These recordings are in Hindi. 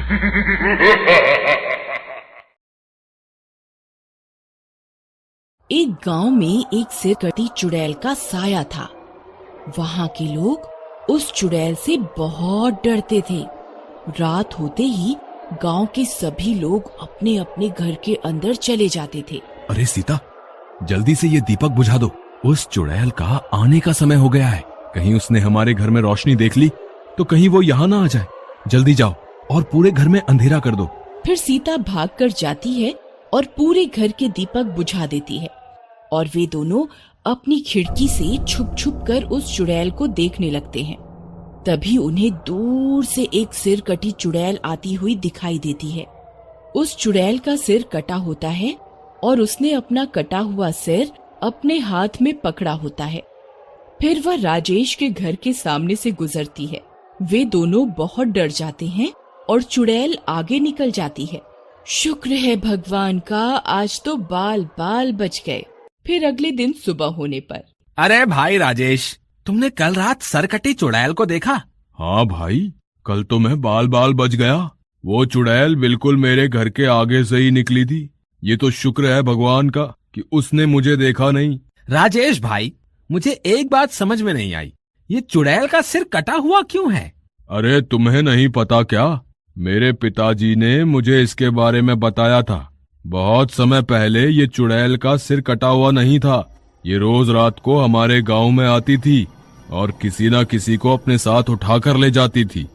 एक गांव में एक सिरकटी चुड़ैल का साया था। वहां के लोग उस चुड़ैल से बहुत डरते थे। रात होते ही गांव के सभी लोग अपने अपने घर के अंदर चले जाते थे। अरे सीता, जल्दी से ये दीपक बुझा दो। उस चुड़ैल का आने का समय हो गया है। कहीं उसने हमारे घर में रोशनी देख ली तो कहीं वो यहाँ ना आ जाए। जल्दी जाओ और पूरे घर में अंधेरा कर दो। फिर सीता भागकर जाती है और पूरे घर के दीपक बुझा देती है और वे दोनों अपनी खिड़की से छुप छुप कर उस चुड़ैल को देखने लगते हैं। तभी उन्हें दूर से एक सिर कटी चुड़ैल आती हुई दिखाई देती है। उस चुड़ैल का सिर कटा होता है और उसने अपना कटा हुआ सिर अपने हाथ में पकड़ा होता है। फिर वह राजेश के घर के सामने से गुजरती है। वे दोनों बहुत डर जाते हैं और चुड़ैल आगे निकल जाती है। शुक्र है भगवान का, आज तो बाल बाल बच गए। फिर अगले दिन सुबह होने पर, अरे भाई राजेश, तुमने कल रात सरकटी चुड़ैल को देखा? हाँ भाई, कल तो मैं बाल बाल बच गया। वो चुड़ैल बिल्कुल मेरे घर के आगे से ही निकली थी। ये तो शुक्र है भगवान का कि उसने मुझे देखा नहीं। राजेश भाई, मुझे एक बात समझ में नहीं आई, ये चुड़ैल का सिर कटा हुआ क्यों है? अरे तुम्हें नहीं पता क्या? मेरे पिताजी ने मुझे इसके बारे में बताया था। बहुत समय पहले ये चुड़ैल का सिर कटा हुआ नहीं था। ये रोज रात को हमारे गांव में आती थी और किसी न किसी को अपने साथ उठाकर ले जाती थी।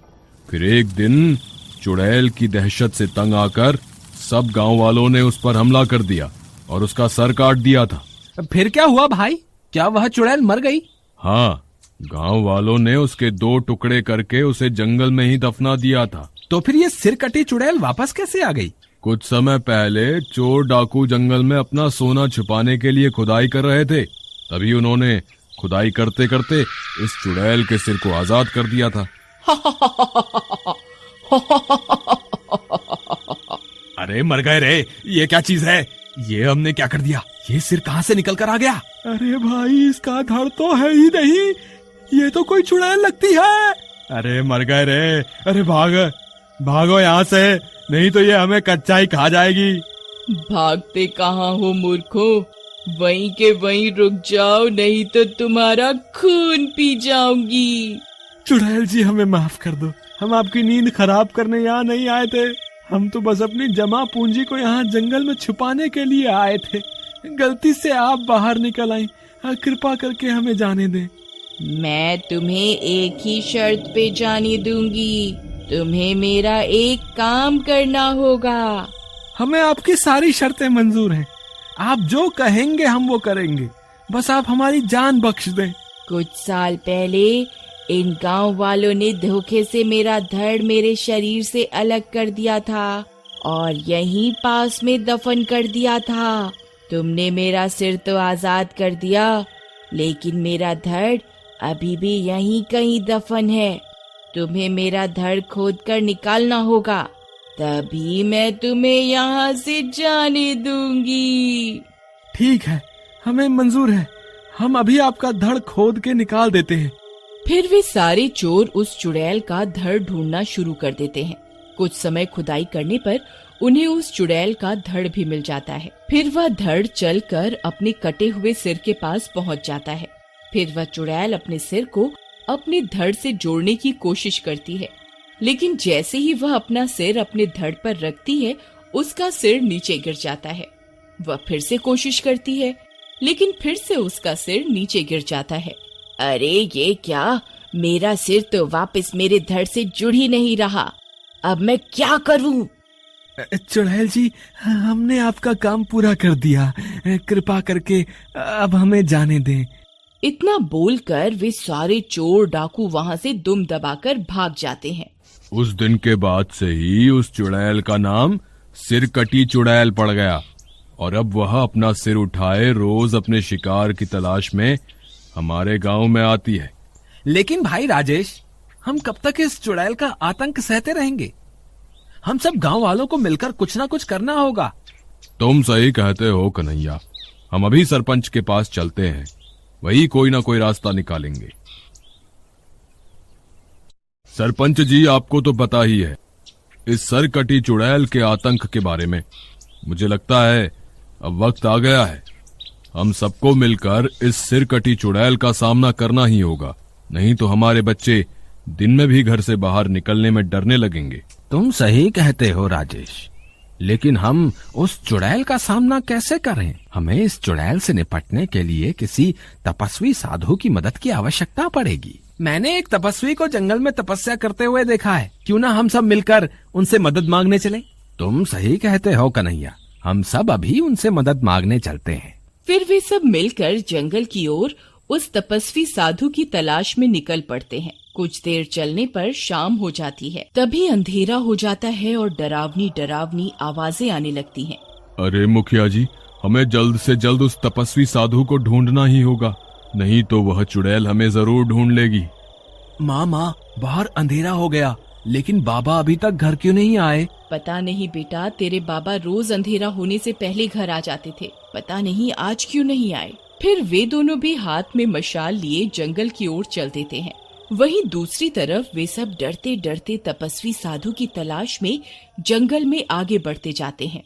फिर एक दिन चुड़ैल की दहशत से तंग आकर सब गांव वालों ने उस पर हमला कर दिया और उसका सर काट दिया था। फिर क्या हुआ भाई? क्या वह चुड़ैल मर गई? हाँ, गांव वालों ने उसके 2 टुकड़े करके उसे जंगल में ही दफना दिया था। तो फिर ये सिर कटी चुड़ैल वापस कैसे आ गई? कुछ समय पहले चोर डाकू जंगल में अपना सोना छुपाने के लिए खुदाई कर रहे थे। तभी उन्होंने खुदाई करते करते इस चुड़ैल के सिर को आजाद कर दिया था। अरे मर गए रे, ये क्या चीज है? ये हमने क्या कर दिया? ये सिर कहाँ से निकल कर आ गया? अरे भाई, इसका धड़ तो है ही नहीं, ये तो कोई चुड़ैल लगती है। अरे मर गए रे, अरे भागो यहाँ से, नहीं तो ये हमें कच्चा ही खा जाएगी। भागते कहाँ हो मूर्खो, वहीं के वहीं रुक जाओ, नहीं तो तुम्हारा खून पी जाऊंगी। चुड़ैल जी, हमें माफ कर दो, हम आपकी नींद खराब करने यहाँ नहीं आए थे। हम तो बस अपनी जमा पूंजी को यहाँ जंगल में छुपाने के लिए आए थे। गलती से आप बाहर निकल आई, कृपा करके हमें जाने दें। मैं तुम्हें एक ही शर्त पे जाने दूंगी, तुम्हें मेरा एक काम करना होगा। हमें आपकी सारी शर्तें मंजूर हैं, आप जो कहेंगे हम वो करेंगे, बस आप हमारी जान बख्श दें। कुछ साल पहले इन गांव वालों ने धोखे से मेरा धड़ मेरे शरीर से अलग कर दिया था और यहीं पास में दफन कर दिया था। तुमने मेरा सिर तो आजाद कर दिया, लेकिन मेरा धड़ अभी भी यहीं कहीं दफन है। तुम्हें मेरा धड़ खोद कर निकालना होगा, तभी मैं तुम्हें यहाँ से जाने दूंगी। ठीक है, हमें मंजूर है, हम अभी आपका धड़ खोद के निकाल देते हैं। फिर वे सारे चोर उस चुड़ैल का धड़ ढूंढना शुरू कर देते हैं। कुछ समय खुदाई करने पर उन्हें उस चुड़ैल का धड़ भी मिल जाता है। फिर वह धड़ चलकर अपने कटे हुए सिर के पास पहुंच जाता है। फिर वह चुड़ैल अपने सिर को अपने धड़ से जोड़ने की कोशिश करती है, लेकिन जैसे ही वह अपना सिर अपने धड़ पर रखती है, उसका सिर नीचे गिर जाता है। वह फिर से कोशिश करती है, लेकिन फिर से उसका सिर नीचे गिर जाता है। अरे ये क्या, मेरा सिर तो वापस मेरे धड़ से जुड़ ही नहीं रहा, अब मैं क्या करूं? चुड़ैल जी, हमने आपका काम पूरा कर दिया, कृपा करके अब हमें जाने दें। इतना बोलकर वे सारे चोर डाकू वहाँ से दुम दबाकर भाग जाते हैं। उस दिन के बाद से ही उस चुड़ैल का नाम सिर कटी चुड़ैल पड़ गया और अब वह अपना सिर उठाए रोज अपने शिकार की तलाश में हमारे गांव में आती है। लेकिन भाई राजेश, हम कब तक इस चुड़ैल का आतंक सहते रहेंगे? हम सब गांव वालों को मिलकर कुछ ना कुछ करना होगा। तुम सही कहते हो कन्हैया, हम अभी सरपंच के पास चलते हैं, वही कोई ना कोई रास्ता निकालेंगे। सरपंच जी, आपको तो पता ही है, इस सरकटी चुड़ैल के आतंक के बारे में। मुझे लगता है अब वक्त आ गया है। हम सबको मिलकर इस सिरकटी चुड़ैल का सामना करना ही होगा, नहीं तो हमारे बच्चे दिन में भी घर से बाहर निकलने में डरने लगेंगे। तुम सही कहते हो राजेश, लेकिन हम उस चुड़ैल का सामना कैसे करें? हमें इस चुड़ैल से निपटने के लिए किसी तपस्वी साधु की मदद की आवश्यकता पड़ेगी। मैंने एक तपस्वी को जंगल में तपस्या करते हुए देखा है। क्यों ना हम सब मिलकर उनसे मदद मांगने चले? तुम सही कहते हो कन्हैया, हम सब अभी उनसे मदद मांगने चलते हैं। फिर वे सब मिलकर जंगल की ओर उस तपस्वी साधु की तलाश में निकल पड़ते हैं। कुछ देर चलने पर शाम हो जाती है। तभी अंधेरा हो जाता है और डरावनी डरावनी आवाजें आने लगती हैं। अरे मुखिया जी, हमें जल्द से जल्द उस तपस्वी साधु को ढूंढना ही होगा, नहीं तो वह चुड़ैल हमें जरूर ढूंढ लेगी। माँ, बाहर अंधेरा हो गया, लेकिन बाबा अभी तक घर क्यों नहीं आए? पता नहीं बेटा, तेरे बाबा रोज अंधेरा होने से पहले घर आ जाते थे। पता नहीं आज क्यों नहीं आए। फिर वे दोनों भी हाथ में मशाल लिए जंगल की ओर चल देते हैं। वहीं दूसरी तरफ वे सब डरते डरते तपस्वी साधु की तलाश में जंगल में आगे बढ़ते जाते हैं।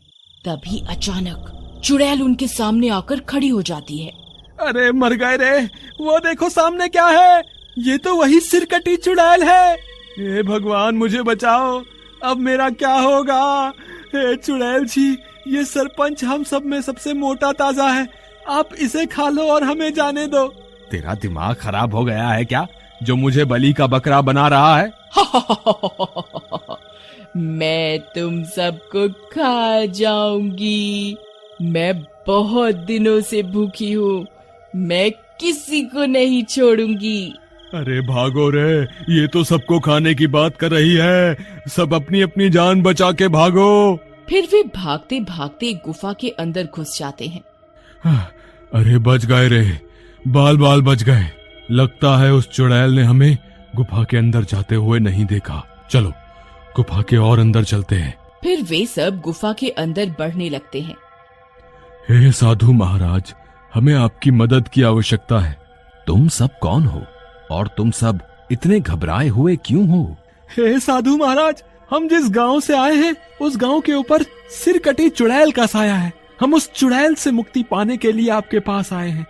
तभी अचानक चुड़ैल उनके सामने आकर खड़ी हो जाती है। अरे मर गए रे, वो देखो सामने क्या है, ये तो वही सिरकटी चुड़ैल है। हे भगवान मुझे बचाओ, अब मेरा क्या होगा? हे चुड़ैल जी, ये सरपंच हम सब में सबसे मोटा ताजा है, आप इसे खा लो और हमें जाने दो। तेरा दिमाग खराब हो गया है क्या, जो मुझे बलि का बकरा बना रहा है? मैं तुम सबको खा जाऊंगी। मैं बहुत दिनों से भूखी हूँ, मैं किसी को नहीं छोड़ूंगी। अरे भागो रे, ये तो सबको खाने की बात कर रही है, सब अपनी अपनी जान बचा के भागो। फिर वे भागते भागते गुफा के अंदर घुस जाते हैं। अरे बच गए रे, बाल बाल बच गए। लगता है उस चुड़ैल ने हमें गुफा के अंदर जाते हुए नहीं देखा। चलो गुफा के और अंदर चलते हैं। फिर वे सब गुफा के अंदर बढ़ने लगते हैं। हे साधु महाराज, हमें आपकी मदद की आवश्यकता है। तुम सब कौन हो और तुम सब इतने घबराए हुए क्यों हो? हे साधु महाराज, हम जिस गांव से आए हैं उस गांव के ऊपर सिरकटी चुड़ैल का साया है। हम उस चुड़ैल से मुक्ति पाने के लिए आपके पास आए हैं।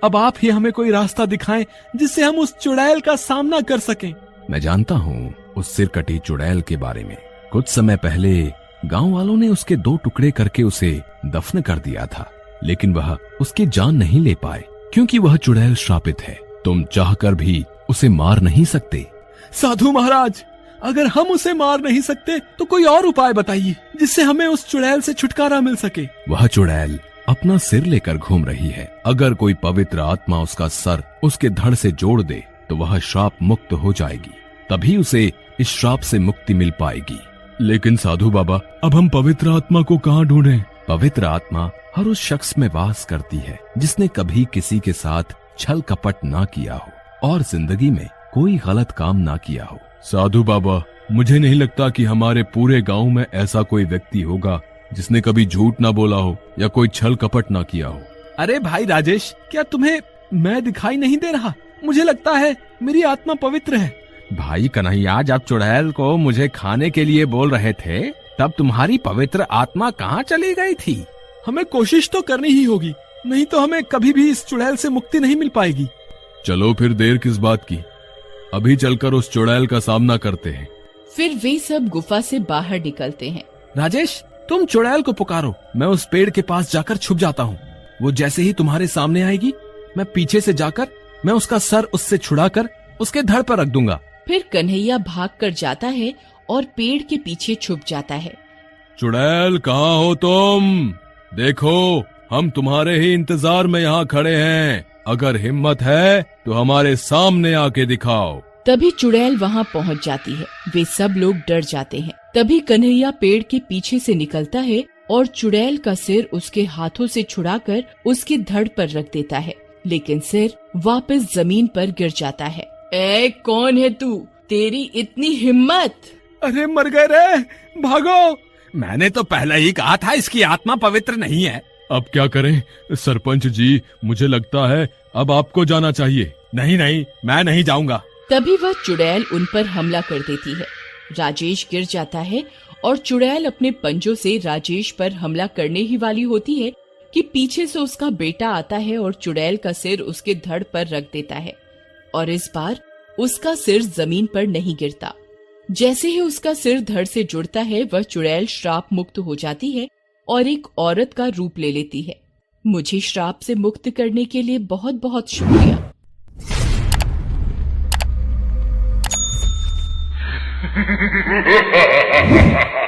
अब आप ही हमें कोई रास्ता दिखाएं जिससे हम उस चुड़ैल का सामना कर सकें। मैं जानता हूँ उस सिरकटी चुड़ैल के बारे में। कुछ समय पहले गांव वालों ने उसके 2 टुकड़े करके उसे दफन कर दिया था, लेकिन वह उसकी जान नहीं ले पाए क्योंकि वह चुड़ैल श्रापित है। तुम चाहकर भी उसे मार नहीं सकते। साधु महाराज, अगर हम उसे मार नहीं सकते तो कोई और उपाय बताइए जिससे हमें उस चुड़ैल से छुटकारा मिल सके। वह चुड़ैल अपना सिर लेकर घूम रही है। अगर कोई पवित्र आत्मा उसका सर उसके धड़ से जोड़ दे तो वह श्राप मुक्त हो जाएगी, तभी उसे इस श्राप से मुक्ति मिल पाएगी। लेकिन साधु बाबा, अब हम पवित्र आत्मा को कहाँ ढूंढें? पवित्र आत्मा हर उस शख्स में वास करती है जिसने कभी किसी के साथ छल कपट ना किया हो और जिंदगी में कोई गलत काम ना किया हो। साधु बाबा, मुझे नहीं लगता कि हमारे पूरे गांव में ऐसा कोई व्यक्ति होगा जिसने कभी झूठ ना बोला हो या कोई छल कपट ना किया हो। अरे भाई राजेश, क्या तुम्हें मैं दिखाई नहीं दे रहा? मुझे लगता है मेरी आत्मा पवित्र है। भाई कन्हैया, जब चुड़ैल को मुझे खाने के लिए बोल रहे थे तब तुम्हारी पवित्र आत्मा कहाँ चली गई थी? हमें कोशिश तो करनी ही होगी, नहीं तो हमें कभी भी इस चुड़ैल से मुक्ति नहीं मिल पाएगी। चलो फिर देर किस बात की, अभी चलकर उस चुड़ैल का सामना करते हैं। फिर वे सब गुफा से बाहर निकलते हैं। राजेश, तुम चुड़ैल को पुकारो, मैं उस पेड़ के पास जाकर छुप जाता हूँ। वो जैसे ही तुम्हारे सामने आएगी, मैं पीछे से जाकर मैं उसका सर उससे छुड़ाकर उसके धड़ पर रख दूंगा। फिर कन्हैया भाग कर जाता है और पेड़ के पीछे छुप जाता है। चुड़ैल, कहाँ हो तुम? देखो, हम तुम्हारे ही इंतजार में यहाँ खड़े हैं। अगर हिम्मत है तो हमारे सामने आके दिखाओ। तभी चुड़ैल वहाँ पहुँच जाती है। वे सब लोग डर जाते हैं। तभी कन्हैया पेड़ के पीछे से निकलता है और चुड़ैल का सिर उसके हाथों से छुड़ाकर उसकी धड़ पर रख देता है, लेकिन सिर वापस जमीन पर गिर जाता है। ए, कौन है तू? तेरी इतनी हिम्मत? अरे मर गए रे, भागो। मैंने तो पहले ही कहा था इसकी आत्मा पवित्र नहीं है। अब क्या करें सरपंच जी, मुझे लगता है अब आपको जाना चाहिए। नहीं नहीं, मैं नहीं जाऊंगा। तभी वह चुड़ैल उन पर हमला कर देती है। राजेश गिर जाता है और चुड़ैल अपने पंजों से राजेश पर हमला करने ही वाली होती है कि पीछे से उसका बेटा आता है और चुड़ैल का सिर उसके धड़ पर रख देता है। और इस बार उसका सिर जमीन पर नहीं गिरता। जैसे ही उसका सिर धड़ से जुड़ता है, वह चुड़ैल श्राप मुक्त हो जाती है और एक औरत का रूप ले लेती है। मुझे श्राप से मुक्त करने के लिए बहुत बहुत शुक्रिया। Ha ha ha ha ha!